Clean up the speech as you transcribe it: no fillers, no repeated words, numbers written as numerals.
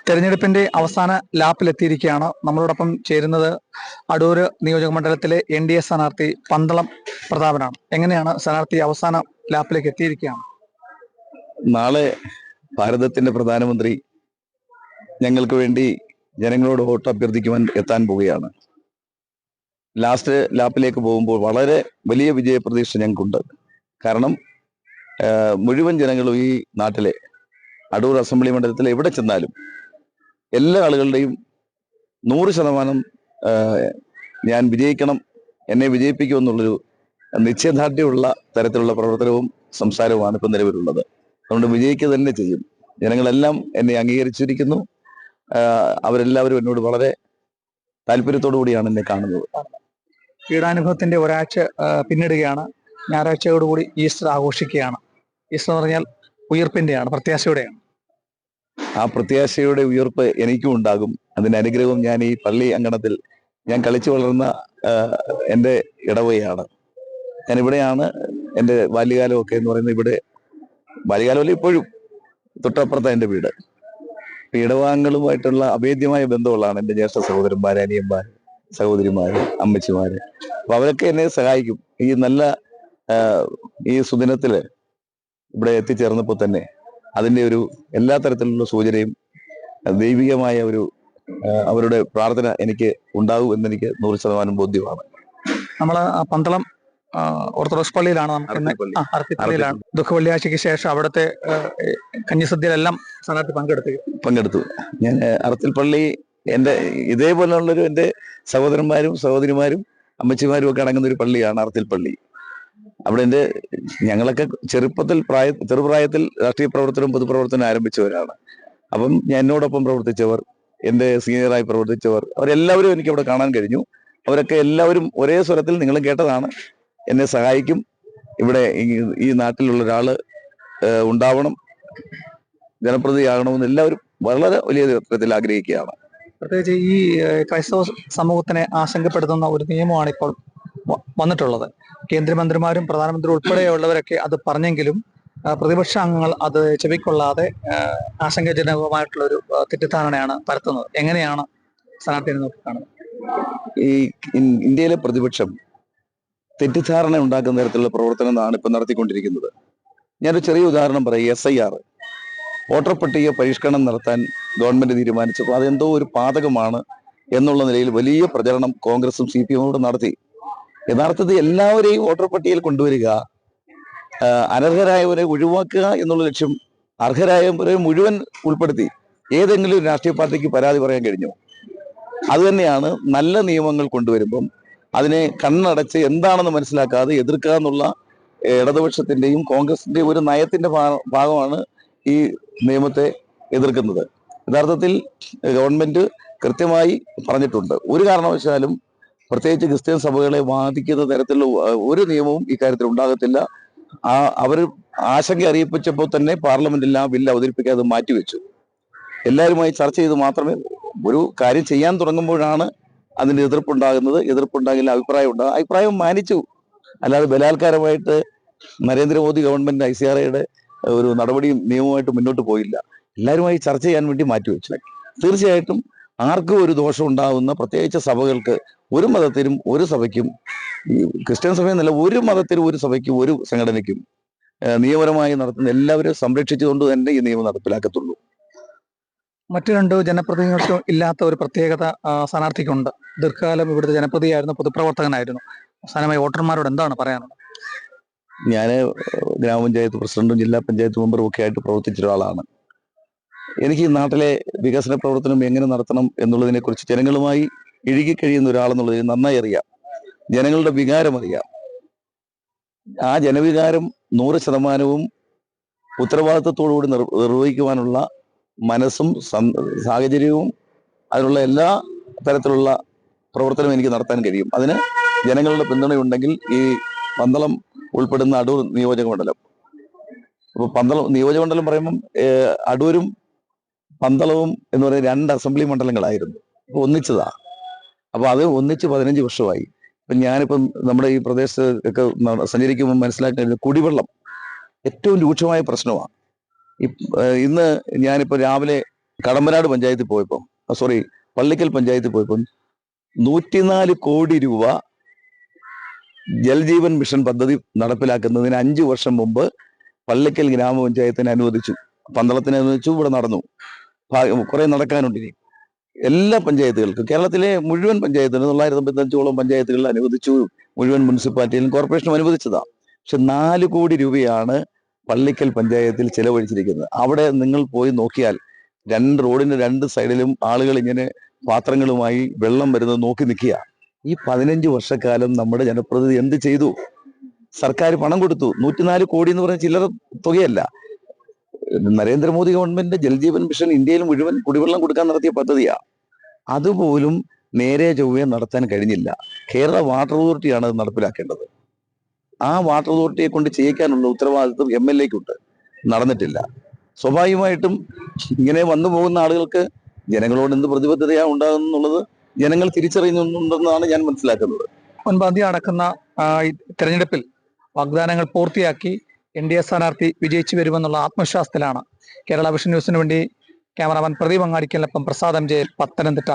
തെരഞ്ഞെടുപ്പിന്റെ അവസാന ലാപ്പിലെത്തിയിരിക്കുകയാണ്. നമ്മളോടൊപ്പം ചേരുന്നത് അടൂര് നിയോജക മണ്ഡലത്തിലെ NDA സ്ഥാനാർത്ഥി പന്തളം പ്രതാപനാണ്. എങ്ങനെയാണ് സ്ഥാനാർത്ഥി അവസാന ലാപ്പിലേക്ക് എത്തിയിരിക്കുകയാണ്? നാളെ ഭാരതത്തിന്റെ പ്രധാനമന്ത്രി ഞങ്ങൾക്ക് വേണ്ടി ജനങ്ങളോട് വോട്ട് അഭ്യർത്ഥിക്കുവാൻ എത്താൻ പോവുകയാണ്. ലാസ്റ്റ് ലാപ്പിലേക്ക് പോകുമ്പോൾ വളരെ വലിയ വിജയപ്രതീക്ഷ ഞങ്ങൾക്കുണ്ട്. കാരണം മുഴുവൻ ജനങ്ങളും ഈ നാട്ടിലെ അടൂർ അസംബ്ലി മണ്ഡലത്തിൽ എവിടെ ചെന്നാലും എല്ലാ ആളുകളുടെയും 100% ഞാൻ വിജയിക്കണം, എന്നെ വിജയിപ്പിക്കുമെന്നുള്ളൊരു നിശ്ചയദാർഢ്യമുള്ള തരത്തിലുള്ള പ്രവർത്തനവും സംസാരവുമാണ് ഇപ്പം നിലവിലുള്ളത്. അതുകൊണ്ട് വിജയിക്കുക തന്നെ ചെയ്യും. ജനങ്ങളെല്ലാം എന്നെ അംഗീകരിച്ചിരിക്കുന്നു. അവരെല്ലാവരും എന്നോട് വളരെ താല്പര്യത്തോടു കൂടിയാണ് എന്നെ കാണുന്നത്. പീഡാനുഭവത്തിന്റെ ഒരാഴ്ച പിന്നിടുകയാണ്. ഞായറാഴ്ചയോടുകൂടി ഈസ്റ്റർ ആഘോഷിക്കുകയാണ്. ഈസ്റ്റർ എന്ന് പറഞ്ഞാൽ ഉയർപ്പിന്റെയാണ്, പ്രത്യാശയുടെയാണ്. ആ പ്രത്യാശയുടെ ഉയർപ്പ് എനിക്കും ഉണ്ടാകും. അതിന്റെ അനുഗ്രഹവും ഞാൻ ഈ പള്ളി അങ്കണത്തിൽ ഞാൻ കളിച്ചു വളർന്ന എൻ്റെ ഇടവകയാണ്. ഞാൻ ഇവിടെയാണ് എൻ്റെ ബാല്യകാലമൊക്കെ എന്ന് പറയുന്നത്. ഇവിടെ ബാല്യകാലമല്ല, ഇപ്പോഴും തൊട്ടപ്പുറത്താണ് എൻ്റെ വീട്. ഇടവാംഗങ്ങളുമായിട്ടുള്ള അഭേദ്യമായ ബന്ധമുള്ളതാണ് എൻ്റെ ജ്യേഷ്ഠ സഹോദരന്മാർ, അനിയന്മാർ, സഹോദരിമാര്, അമ്മച്ചിമാര്. അപ്പൊ അവരൊക്കെ എന്നെ സഹായിക്കും. ഈ നല്ല ഈ സുദിനത്തില് ഇവിടെ എത്തിച്ചേർന്നപ്പോൾ തന്നെ അതിന്റെ ഒരു എല്ലാ തരത്തിലുള്ള സൂചനയും ദൈവികമായ ഒരു അവരുടെ പ്രാർത്ഥന എനിക്ക് ഉണ്ടാവും എന്നെനിക്ക് 100% ബോധ്യമാണ്. നമ്മള് പന്തളം ഓർത്തഡോക്സ് പള്ളിയിലാണ്. അർത്തിപ്പള്ളിയിലാണ്. ദുഃഖവെള്ളിയാഴ്ചയ്ക്ക് ശേഷം അവിടുത്തെ കഞ്ഞിസദ്യയിലെല്ലാം സ്ഥാനാർത്ഥി പങ്കെടുത്തു. ഞാൻ അർത്തിപ്പള്ളി എൻ്റെ ഇതേപോലുള്ളൊരു എൻ്റെ സഹോദരന്മാരും സഹോദരിമാരും അമ്മച്ചിമാരും ഒക്കെ അടങ്ങുന്ന ഒരു പള്ളിയാണ് അർത്തിപ്പള്ളി. അവിടെ ഞങ്ങളൊക്കെ ചെറുപ്രായത്തിൽ രാഷ്ട്രീയ പ്രവർത്തനവും പൊതുപ്രവർത്തനം ആരംഭിച്ചവരാണ്. അപ്പം എന്നോടൊപ്പം പ്രവർത്തിച്ചവർ, എൻ്റെ സീനിയറായി പ്രവർത്തിച്ചവർ, അവരെല്ലാവരും എനിക്ക് അവിടെ കാണാൻ കഴിഞ്ഞു. അവരൊക്കെ എല്ലാവരും ഒരേ സ്വരത്തിൽ, നിങ്ങളും കേട്ടതാണ്, എന്നെ സഹായിക്കും. ഇവിടെ ഈ നാട്ടിലുള്ള ഒരാള് ഉണ്ടാവണം, ജനപ്രതിനിധിയാകണമെന്ന് എല്ലാവരും വളരെ വലിയ തരത്തിൽ ആഗ്രഹിക്കുകയാണ്. പ്രത്യേകിച്ച് ഈ ക്രൈസ്തവ സമൂഹത്തിനെ ആശങ്കപ്പെടുത്തുന്ന ഒരു നിയമമാണ് ഇപ്പോൾ വന്നിട്ടുള്ളത്. കേന്ദ്രമന്ത്രിമാരും പ്രധാനമന്ത്രി ഉൾപ്പെടെയുള്ളവരൊക്കെ അത് പറഞ്ഞെങ്കിലും പ്രതിപക്ഷ അംഗങ്ങൾ അത് ചെവിക്കൊള്ളാതെ ആശങ്കാജനകമായിട്ടുള്ള ഒരു തെറ്റിദ്ധാരണയാണ് പരത്തുന്നത്. എങ്ങനെയാണ് സ്ഥാനാർത്ഥിയെ നോക്കി കാണുന്നത്? ഈ ഇന്ത്യയിലെ പ്രതിപക്ഷം തെറ്റിദ്ധാരണ ഉണ്ടാക്കുന്ന തരത്തിലുള്ള പ്രവർത്തനമാണ് ഇപ്പൊ നടത്തിക്കൊണ്ടിരിക്കുന്നത്. ഞാനൊരു ചെറിയ ഉദാഹരണം പറയാം. SIR വോട്ടർ പട്ടിക പരിഷ്കരണം നടത്താൻ ഗവൺമെന്റ് തീരുമാനിച്ചപ്പോൾ അതെന്തോ ഒരു പാതകമാണ് എന്നുള്ള നിലയിൽ വലിയ പ്രചരണം കോൺഗ്രസും CPM നടത്തി. യഥാർത്ഥത്തിൽ എല്ലാവരെയും വോട്ടർ പട്ടികയിൽ കൊണ്ടുവരിക, അനർഹരായവരെ ഒഴിവാക്കുക എന്നുള്ള ലക്ഷ്യം അർഹരായവരെ മുഴുവൻ ഉൾപ്പെടുത്തി ഏതെങ്കിലും ഒരു രാഷ്ട്രീയ പാർട്ടിക്ക് പരാതി പറയാൻ കഴിഞ്ഞു. അതുതന്നെയാണ് നല്ല നിയമങ്ങൾ കൊണ്ടുവരുമ്പം അതിനെ കണ്ണടച്ച് എന്താണെന്ന് മനസ്സിലാക്കാതെ എതിർക്കുക എന്നുള്ള ഇടതുപക്ഷത്തിന്റെയും കോൺഗ്രസിന്റെയും ഒരു നയത്തിന്റെ ഭാഗമാണ് ഈ നിയമത്തെ എതിർക്കുന്നത്. യഥാർത്ഥത്തിൽ ഗവൺമെന്റ് കൃത്യമായി പറഞ്ഞിട്ടുണ്ട്, ഒരു കാരണവശാലും പ്രത്യേകിച്ച് ക്രിസ്ത്യൻ സഭകളെ ബാധിക്കുന്ന തരത്തിലുള്ള ഒരു നിയമവും ഇക്കാര്യത്തിൽ ഉണ്ടാകത്തില്ല. അവർ ആശങ്ക അറിയിപ്പിച്ചപ്പോൾ തന്നെ പാർലമെന്റിൽ ആ ബില്ല് അവതരിപ്പിക്കാതെ മാറ്റിവെച്ചു. എല്ലാവരുമായി ചർച്ച ചെയ്ത് മാത്രമേ ഒരു കാര്യം ചെയ്യാൻ തുടങ്ങുമ്പോഴാണ് അതിന്റെ എതിർപ്പുണ്ടാകുന്നത്. എതിർപ്പുണ്ടാകില്ല, അഭിപ്രായം മാനിച്ചു. അല്ലാതെ ബലാത്കാരമായിട്ട് നരേന്ദ്രമോദി ഗവൺമെന്റ് ICRAയുടെ ഒരു നടപടിയും നിയമമായിട്ട് മുന്നോട്ട് പോയില്ല. എല്ലാവരുമായി ചർച്ച ചെയ്യാൻ വേണ്ടി മാറ്റിവെച്ചു. തീർച്ചയായിട്ടും ആർക്കും ഒരു ദോഷം ഉണ്ടാകുന്ന, പ്രത്യേകിച്ച് സഭകൾക്ക്, ഒരു മതത്തിനും ഒരു സഭയ്ക്കും, ക്രിസ്ത്യൻ സഭയെന്നല്ല, ഒരു മതത്തിനും ഒരു സഭയ്ക്കും ഒരു സംഘടനയ്ക്കും നിയമപരമായി നടത്തുന്ന എല്ലാവരും സംരക്ഷിച്ചുകൊണ്ട് തന്നെ ഈ നിയമം നടപ്പിലാക്കത്തുള്ളൂ. മറ്റു രണ്ട് ജനപ്രതിനിധികൾക്കും ഇല്ലാത്ത ഒരു പ്രത്യേകത സ്ഥാനാർത്ഥിക്കുണ്ട്. ദീർഘകാലം ഇവിടുത്തെ ജനപ്രതിയായിരുന്നു, പൊതുപ്രവർത്തകനായിരുന്നു. അവസാനമായി വോട്ടർമാരോട് എന്താണ് പറയാനുള്ളത്? ഞാൻ ഗ്രാമപഞ്ചായത്ത് പ്രസിഡന്റും ജില്ലാ പഞ്ചായത്ത് മെമ്പറും ഒക്കെ ആയിട്ട് പ്രവർത്തിച്ച ഒരാളാണ്. എനിക്ക് ഈ നാട്ടിലെ വികസന പ്രവർത്തനം എങ്ങനെ നടത്തണം എന്നുള്ളതിനെ കുറിച്ച് ജനങ്ങളുമായി ഇഴുകിക്കഴിയുന്ന ഒരാളെന്നുള്ളതിൽ നന്നായി അറിയാം. ജനങ്ങളുടെ വികാരം അറിയാം. ആ ജനവികാരം 100% ഉത്തരവാദിത്വത്തോടുകൂടി നിർവഹിക്കുവാനുള്ള മനസ്സും സാഹചര്യവും അതിനുള്ള എല്ലാ തരത്തിലുള്ള പ്രവർത്തനവും എനിക്ക് നടത്താൻ കഴിയും. അതിന് ജനങ്ങളുടെ പിന്തുണയുണ്ടെങ്കിൽ ഈ പന്തളം ഉൾപ്പെടുന്ന അടൂർ നിയോജക മണ്ഡലം, അപ്പൊ പന്തളം നിയോജക മണ്ഡലം പറയുമ്പം അടൂരും പന്തളവും എന്ന് പറയുന്ന 2 അസംബ്ലി മണ്ഡലങ്ങളായിരുന്നു. അപ്പൊ ഒന്നിച്ചതാ. അപ്പൊ അത് ഒന്നിച്ച് 15 വർഷമായി. ഇപ്പൊ ഞാനിപ്പം നമ്മുടെ ഈ പ്രദേശത്ത് ഒക്കെ സഞ്ചരിക്കുമ്പോൾ മനസ്സിലാക്കുന്ന കുടിവെള്ളം ഏറ്റവും രൂക്ഷമായ പ്രശ്നമാണ്. ഇന്ന് ഞാനിപ്പോ രാവിലെ കടമ്പനാട് പഞ്ചായത്തിൽ പോയപ്പോൾ, സോറി, പള്ളിക്കൽ പഞ്ചായത്തിൽ പോയപ്പോൾ 104 കോടി രൂപ ജൽജീവൻ മിഷൻ പദ്ധതി നടപ്പിലാക്കുന്നതിന് 5 വർഷം മുമ്പ് പള്ളിക്കൽ ഗ്രാമപഞ്ചായത്തിന് അനുവദിച്ചു. പന്തളത്തിന് അനുവദിച്ചു. ഇവിടെ നടന്നു. കുറെ നടക്കാനുണ്ട് ഇനി. എല്ലാ പഞ്ചായത്തുകൾക്കും, കേരളത്തിലെ മുഴുവൻ പഞ്ചായത്തിനും 955ഓളം പഞ്ചായത്തുകളിൽ അനുവദിച്ചു. മുഴുവൻ മുനിസിപ്പാലിറ്റിയിലും കോർപ്പറേഷനും അനുവദിച്ചതാ. പക്ഷെ 4 കോടി രൂപയാണ് പള്ളിക്കൽ പഞ്ചായത്തിൽ ചെലവഴിച്ചിരിക്കുന്നത്. അവിടെ നിങ്ങൾ പോയി നോക്കിയാൽ റോഡിന്റെ 2 സൈഡിലും ആളുകൾ ഇങ്ങനെ പാത്രങ്ങളുമായി വെള്ളം വരുന്നത് നോക്കി നിൽക്കുക. ഈ 15 വർഷക്കാലം നമ്മുടെ ജനപ്രതിനിധി എന്ത് ചെയ്തു? സർക്കാർ പണം കൊടുത്തു. 104 കോടി എന്ന് പറഞ്ഞ ചില്ലറ തുകയല്ല. നരേന്ദ്രമോദി ഗവൺമെന്റ് ജൽജീവൻ മിഷൻ ഇന്ത്യയിൽ മുഴുവൻ കുടിവെള്ളം കൊടുക്കാൻ നടത്തിയ പദ്ധതിയാ. അതുപോലും നേരെ ചൊവ്വേ നടത്താൻ കഴിഞ്ഞില്ല. കേരള വാട്ടർ അതോറിറ്റിയാണ് അത് നടപ്പിലാക്കേണ്ടത്. ആ വാട്ടർ അതോറിറ്റിയെ കൊണ്ട് ചെയ്യിക്കാനുള്ള ഉത്തരവാദിത്വം MLAക്കുണ്ട്. നടന്നിട്ടില്ല. സ്വാഭാവികമായിട്ടും ഇങ്ങനെ വന്നു പോകുന്ന ആളുകൾക്ക് ജനങ്ങളോട് എന്ത് പ്രതിബദ്ധതയാണ് ഉണ്ടാകുന്നുള്ളത് ജനങ്ങൾ തിരിച്ചറിയുന്നുണ്ടെന്നാണ് ഞാൻ മനസ്സിലാക്കുന്നത്. 9 തീയതി നടക്കുന്ന ഈ തെരഞ്ഞെടുപ്പിൽ വാഗ്ദാനങ്ങൾ പൂർത്തിയാക്കി NDA സ്ഥാനാർത്ഥി വിജയിച്ചു വരുമെന്നുള്ള ആത്മവിശ്വാസത്തിലാണ്. കേരള വിഷൻ ന്യൂസിന് വേണ്ടി ക്യാമറാമാൻ പ്രദീപ് അങ്ങാടിക്കലിനൊപ്പം പ്രസാദ് MJ, പത്തനംതിട്ട.